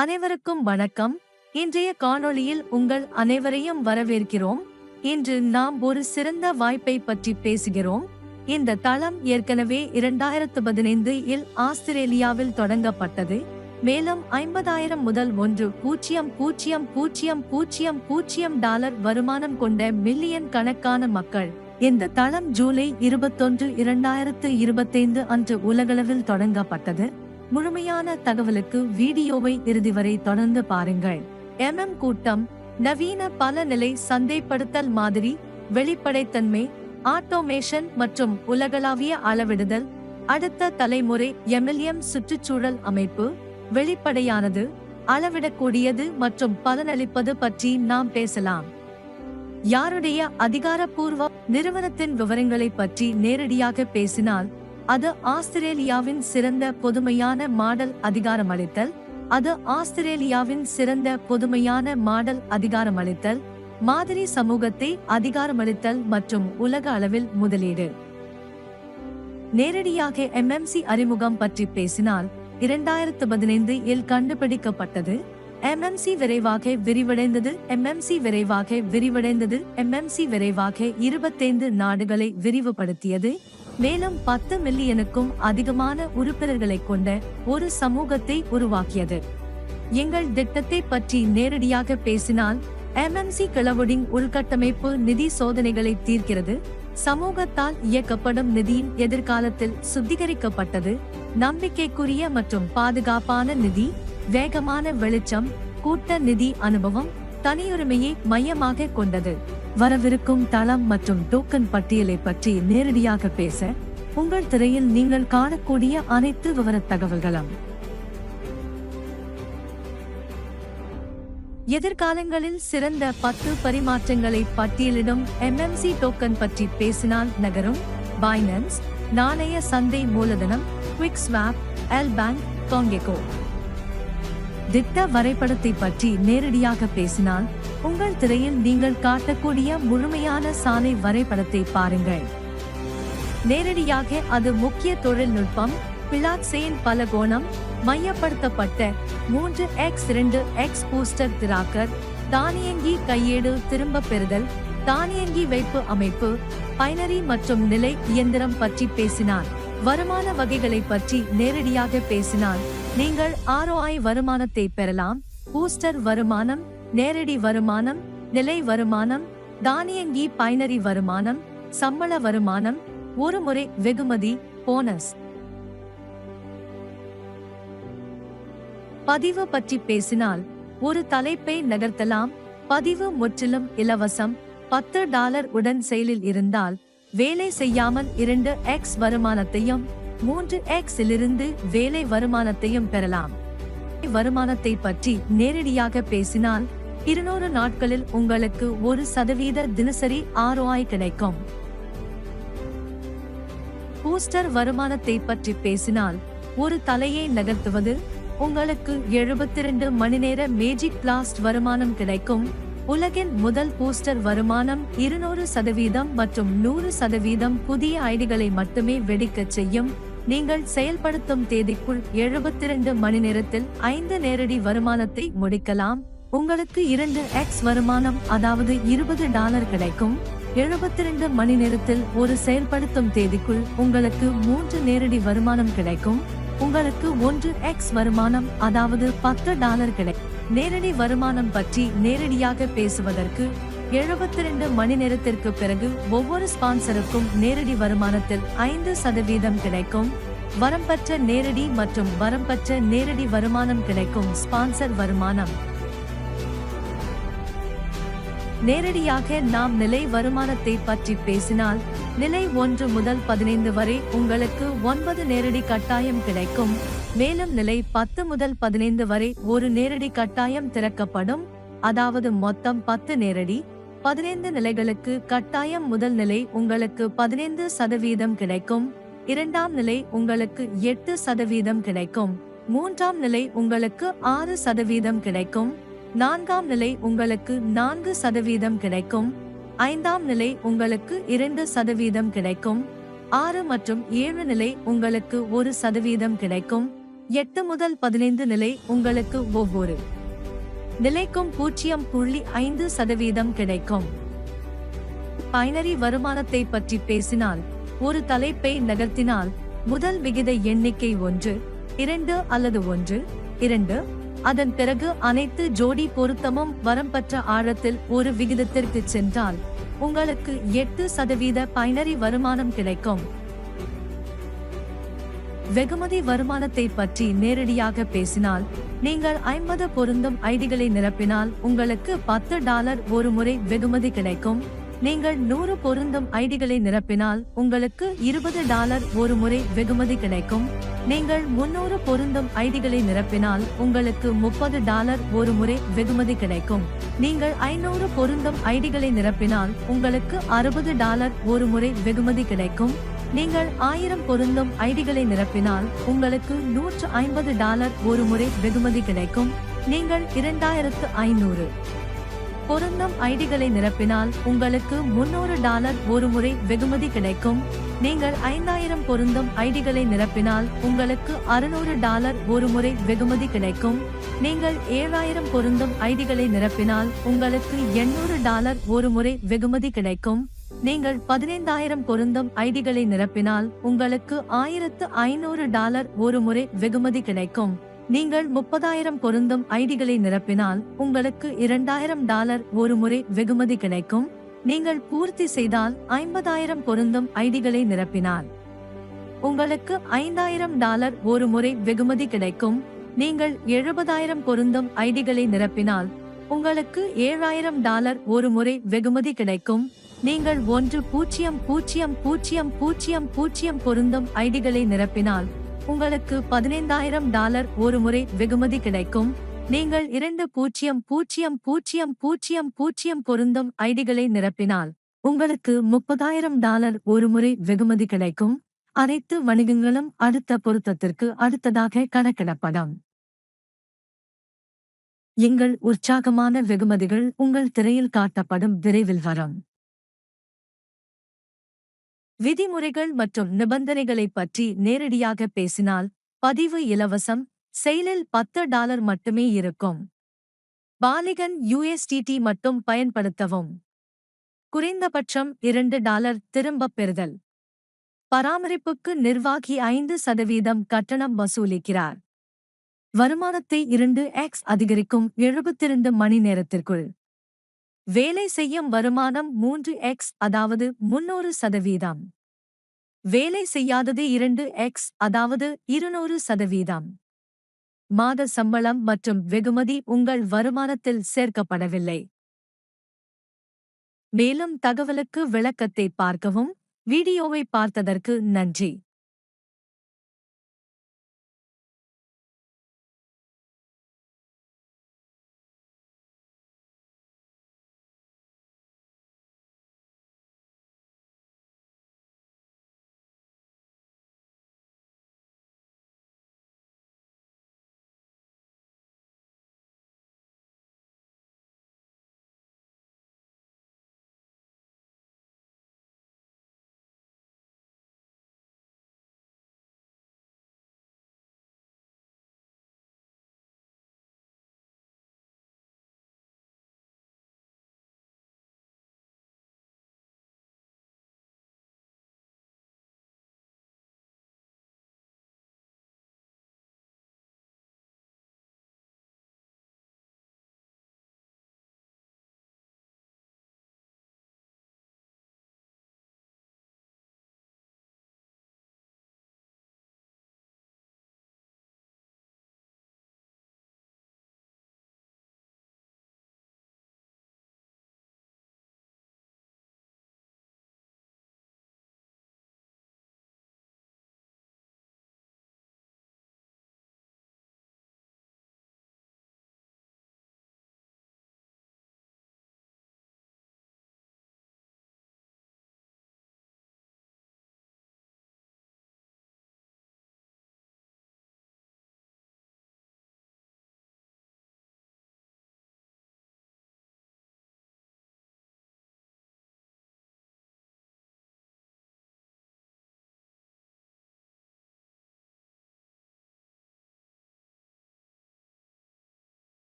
அனைவருக்கும் வணக்கம். இன்றைய காணொளியில் உங்கள் அனைவரையும் வரவேற்கிறோம். இன்று நாம் ஒரு சிறந்த வாய்ப்பை பற்றி பேசுகிறோம். இந்த தளம் ஏற்கனவே 2015 இல் ஆஸ்திரேலியாவில் தொடங்கப்பட்டது. மேலும் 50,000 முதல் $1,000,000 வருமானம் கொண்ட மில்லியன் கணக்கான மக்கள். இந்த தளம் ஜூலை 21, 2025 அன்று உலகளவில் தொடங்கப்பட்டது. முழுமையான தகவலுக்கு வீடியோவை இறுதி வரை தொடர்ந்து பாருங்கள். கூட்டம் நவீன பலநிலை சந்தைப்படுத்தல் மாதிரி, வெளிப்படைத்தன்மை, ஆட்டோமேஷன் மற்றும் உலகளாவிய அளவிடுதல். அடுத்த தலைமுறை MLM சுற்றுச்சூழல் அமைப்பு வெளிப்படையானது, அளவிடக்கூடியது மற்றும் பலனளிப்பது பற்றி நாம் பேசலாம். யாருடைய அதிகாரப்பூர்வ நிறுவனத்தின் விவரங்களை பற்றி நேரடியாக பேசினால் அது ஆஸ்திரேலியாவின் சிறந்த பொதுமையான மாடல் அதிகாரமளித்தல். மாதிரி சமூகத்தை அதிகாரமளித்தல் மற்றும் உலக அளவில் முதலீடு. நேரடியாக MMC அறிமுகம் பற்றி பேசினால் 2015 இல் கண்டுபிடிக்கப்பட்டது. MMC விரைவாக விரைவாக 25 நாடுகளை விரிவுபடுத்தியது. மேலும் 10 மில்லியனுக்கும் அதிகமான உறுப்பினர்களை கொண்ட ஒரு சமூகத்தை உருவாக்கியது. எங்கள் திட்டத்தை பற்றி நேரடியாக பேசினால் MMC கிளவுடிங் உள்கட்டமைப்பு நிதி சோதனைகளை தீர்க்கிறது. சமூகத்தால் இயக்கப்படும் நிதியின் எதிர்காலத்தில் சுத்திகரிக்கப்பட்டது, நம்பிக்கைக்குரிய மற்றும் பாதுகாப்பான நிதி, வேகமான வெளிச்சம், கூட்ட நிதி அனுபவம், தனியுரிமையை மையமாக கொண்டது. வரவிருக்கும் தளம் மற்றும் டோக்கன் பட்டியலை பற்றி நேரடியாக பேச உங்கள் திரையில் நீங்கள் காணக்கூடிய அனைத்து விவர தகவல்களும். எதிர்காலங்களில் சிறந்த 10 பரிமாற்றங்களை பட்டியலிடும் MMC டோக்கன் பற்றி பேசினால் நகரும். பைனான்ஸ், நாணய சந்தை மூலதனம், குவிக்ஸ்வாப், எல்பேங்க், காங்கெகோ. திட்ட வரைபடத்தை பற்றி நேரடியாக பேசினால் உங்கள் திரையில் நீங்கள் காட்டக்கூடிய முழுமையான சாலை வரைபடத்தை பாருங்கள். நேரடியாக அது முக்கிய தொழில்நுட்பம், பிளாக்செயின் பலகோணம், மையப்படுத்தப்பட்ட 3x2x பூஸ்டர் திராக்கர், தானியங்கி கையேடு திரும்ப பெறுதல், தானியங்கி வைப்பு அமைப்பு, பைனரி மற்றும் நிலை இயந்திரம் பற்றி பேசினார். வருமான வகைகளை பற்றி நேரடியாக பேசினால் நீங்கள் ROI வருமானத்தை பெறலாம். பூஸ்டர் வருமானம், நேரடி வருமானம், நிலை வருமானம், தானியங்கி பைனரி வருமானம், சம்பள வருமானம், ஒரு முறை வெகுமதி, போனஸ். பதிவு பற்றி பேசினால் ஒரு தலைப்பை நகர்த்தலாம். பதிவு முற்றிலும் இலவசம். $10 உடன் செயலில் இருந்தால் வேலை செய்யாமல் 2x வருமானத்தையும் 3x இலிருந்து வேலை வருமானத்தையும் பெறலாம். வருமானத்தை பற்றி நேரடியாக பேசினால் 200 நாட்களில் உங்களுக்கு 1% தினசரி ROI கிடைக்கும். பூஸ்டர் வருமானத்தை பற்றி பேசினால் ஒரு தலையை நகர்த்துவது உங்களுக்கு 72 மணி நேர மேஜிக் பிளாஸ்ட் வருமானம் கிடைக்கும். உலகின் முதல் பூஸ்டர் வருமானம் 200% மற்றும் 100% புதிய ஐடிகளை மட்டுமே வெடிக்கச் செய்யும். நீங்கள் செயல்படுத்தும் தேதிக்குள் 72 மணி நேரத்தில் 5 நேரடி வருமானத்தை முடிக்கலாம். உங்களுக்கு 2x வருமானம், அதாவது $20 கிடைக்கும். 72 மணி நேரத்தில் ஒரு செயல்படுத்தும் தேதிக்குள் உங்களுக்கு 3 நேரடி வருமானம் கிடைக்கும். உங்களுக்கு 1x வருமானம், அதாவது $10 கிடைக்கும். நேரடி வருமானம் பற்றி நேரடியாக பேசுவதற்கு 72 மணி நேரத்திற்கு பிறகு ஒவ்வொரு ஸ்பான்சருக்கும் நேரடி வருமானத்தில் 5% கிடைக்கும். வரம்பற்ற நேரடி மற்றும் வரம்பற்ற நேரடி வருமானம் கிடைக்கும். ஸ்பான்சர் வருமானம். நேரடியாக நாம் நிலை வருமானத்தை பற்றி பேசினால் நிலை 1 முதல் 15 வரை உங்களுக்கு 9 நேரடி கட்டாயம் கிடைக்கும். மேலும் நிலை 10 முதல் 15 வரை ஒரு நேரடி கட்டாயம் திறக்கப்படும், அதாவது மொத்தம் 10 நேரடி. 15 நிலைகளுக்கு கட்டாயம். முதல் நிலை உங்களுக்கு 15% கிடைக்கும். இரண்டாம் நிலை உங்களுக்கு 8% கிடைக்கும். மூன்றாம் நிலை உங்களுக்கு 6% கிடைக்கும். நான்காம் நிலை உங்களுக்கு 4% கிடைக்கும். ஐந்தாம் நிலை உங்களுக்கு 2% கிடைக்கும். 6 மற்றும் 7 நிலை உங்களுக்கு 1% கிடைக்கும். 8 முதல் 15 நிலை உங்களுக்கு ஒவ்வொரு நிலைக்கும் 0.5% கிடைக்கும். பைனரி வருமானத்தை பற்றி பேசினால், ஒரு தலைப்பை நகர்த்தினால் முதல் விகித எண்ணிக்கை 1, 2 அல்லது 1, 2, அதன் பிறகு அனைத்து ஜோடி பொருத்தமும் வரம்பற்ற ஆழத்தில் ஒரு விகிதத்திற்கு சென்றால் உங்களுக்கு 8% பைனரி வருமானம் கிடைக்கும். வெகுமதி வருமானத்தை பற்றி நேரடியாக பேசினால், நீங்கள் 50 பொருந்தும் ஐடிகளை நிரப்பினால் உங்களுக்கு $10 ஒரு முறை வெகுமதி கிடைக்கும். நீங்கள் 100 பொருந்தும் ஐடிகளை நிரப்பினால் உங்களுக்கு $20 ஒரு முறை வெகுமதி கிடைக்கும். நீங்கள் 300 பொருந்தும் ஐடிகளை நிரப்பினால் உங்களுக்கு $30 ஒரு முறை வெகுமதி கிடைக்கும். நீங்கள் 500 பொருந்தும் ஐடிகளை நிரப்பினால் உங்களுக்கு $60 ஒரு முறை வெகுமதி கிடைக்கும். நீங்கள் 1000 பொருந்தும் ஐடிகளை நிரப்பினால் உங்களுக்கு $150 ஒரு முறை வெகுமதி கிடைக்கும். நீங்கள் 2500 பொருந்தும் ஐடிகளை நிரப்பினால் உங்களுக்கு $300 ஒரு முறை வெகுமதி கிடைக்கும். நீங்கள் 5000 பொருந்தும் ஐடிகளை நிரப்பினால் உங்களுக்கு $600 ஒரு முறை வெகுமதி கிடைக்கும். நீங்கள் 7000 பொருந்தும் ஐடிகளை நிரப்பினால் உங்களுக்கு $800 ஒரு முறை வெகுமதி கிடைக்கும். நீங்கள் 15000 பொருந்தும் ஐடிகளை நிரப்பினால் உங்களுக்கு $1500 ஒரு முறை வெகுமதி கிடைக்கும். நீங்கள் 30000 பொருந்தும் ஐடிகளை நிரப்பினால் உங்களுக்கு $2000 ஒரு முறை வெகுமதி கிடைக்கும். நீங்கள் பூர்த்தி செய்தால் 50000 பொருந்தும் ஐடிகளை நிரப்பினால் உங்களுக்கு $5000 ஒரு முறை வெகுமதி கிடைக்கும். நீங்கள் 70000 பொருந்தும் ஐடிகளை நிரப்பினால் உங்களுக்கு $7000 ஒரு முறை வெகுமதி கிடைக்கும். நீங்கள் 10000 பொருந்தும் ஐடிகளை நிரப்பினால் உங்களுக்கு $15000 ஒரு முறை வெகுமதி கிடைக்கும். நீங்கள் 20000 பொருந்தும் ஐடிகளை நிரப்பினால் உங்களுக்கு $30000 ஒரு முறை வெகுமதி கிடைக்கும். அனைத்து வணிகங்களும் அடுத்த பொருத்தத்திற்கு அடுத்ததாக கணக்கிடப்படும். எங்கள் உற்சாகமான வெகுமதிகள் உங்கள் திரையில் காட்டப்படும் விரைவில் வரும். விதிமுறைகள் மற்றும் நிபந்தனைகளை பற்றி நேரடியாக பேசினால், பதிவு இலவசம், செயலில் $10 மட்டுமே இருக்கும். பாலிகன் USDT மட்டும் பயன்படுத்தவும். குறைந்தபட்சம் $2 திரும்பப் பெறுதல். பராமரிப்புக்கு நிர்வாகி 5% கட்டணம் வசூலிக்கிறார். வருமானத்தை 2x அதிகரிக்கும் 72 மணி நேரத்திற்குள். வேலை செய்யும் வருமானம் 3x, அதாவது 300%. வேலை செய்யாதது 2x, அதாவது 200%. மாத சம்பளம் மற்றும் வெகுமதி உங்கள் வருமானத்தில் சேர்க்கப்படவில்லை. மேலும் தகவலுக்கு விளக்கத்தை பார்க்கவும். வீடியோவை பார்த்ததற்கு நன்றி.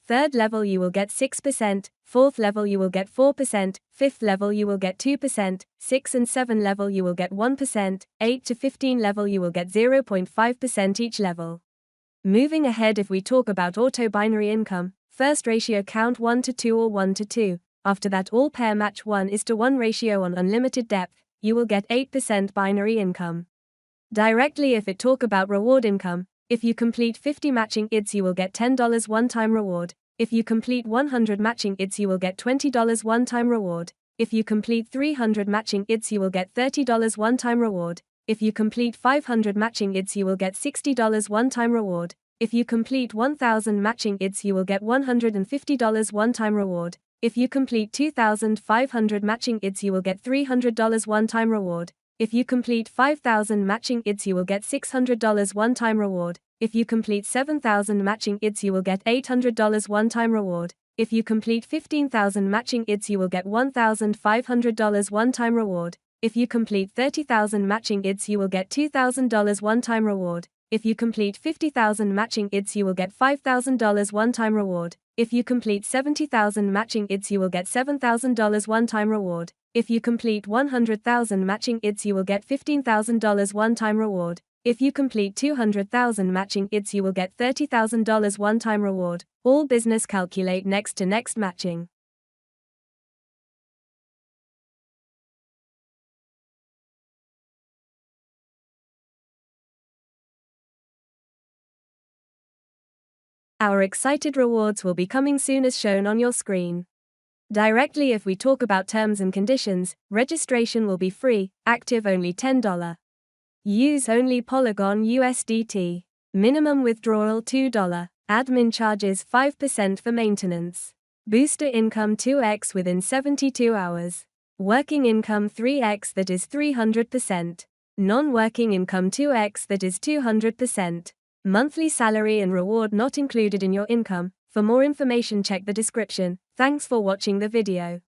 Third level you will get 6%, fourth level you will get 4%, fifth level you will get 2%, 6 and 7 level you will get 1%, 8 to 15 level you will get 0.5% each level. Moving ahead, if we talk about auto binary income, first ratio count 1 to 2 or 1 to 2, after that all pair match 1:1 ratio on unlimited depth, you will get 8% binary income. Directly if it talk about reward income, if you complete 50 matching IDs you will get $10 one-time reward, if you complete 100 matching IDs you will get $20 one-time reward, if you complete 300 matching IDs you will get $30 one-time reward, if you complete 500 matching IDs you will get $60 one-time reward, if you complete 1000 matching IDs you will get $150 one-time reward, if you complete 2500 matching IDs you will get $300 one-time reward, if you complete 5,000 matching IDs you will get $600 one-time reward, if you complete 7,000 matching IDs you will get $800 one-time reward, if you complete 15,000 matching IDs you will get $1,500 one-time reward, if you complete 30,000 matching IDs you will get $2,000 one-time reward, if you complete 50,000 matching IDs you will get $5,000 one-time reward, if you complete 70,000 matching IDs you will get $7,000 one-time reward, if you complete 100,000 matching IDs you will get $15,000 one-time reward, if you complete 200,000 matching IDs you will get $30,000 one-time reward. All business calculate next to next matching. Our excited rewards will be coming soon as shown on your screen. Directly if we talk about terms and conditions, registration will be free, active only $10. Use only Polygon USDT. Minimum withdrawal $2. Admin charges 5% for maintenance. Booster income 2x within 72 hours. Working income 3x, that is 300%. Non-working income 2x, that is 200%. Monthly salary and reward not included in your income. For more information check the description. Thanks for watching the video.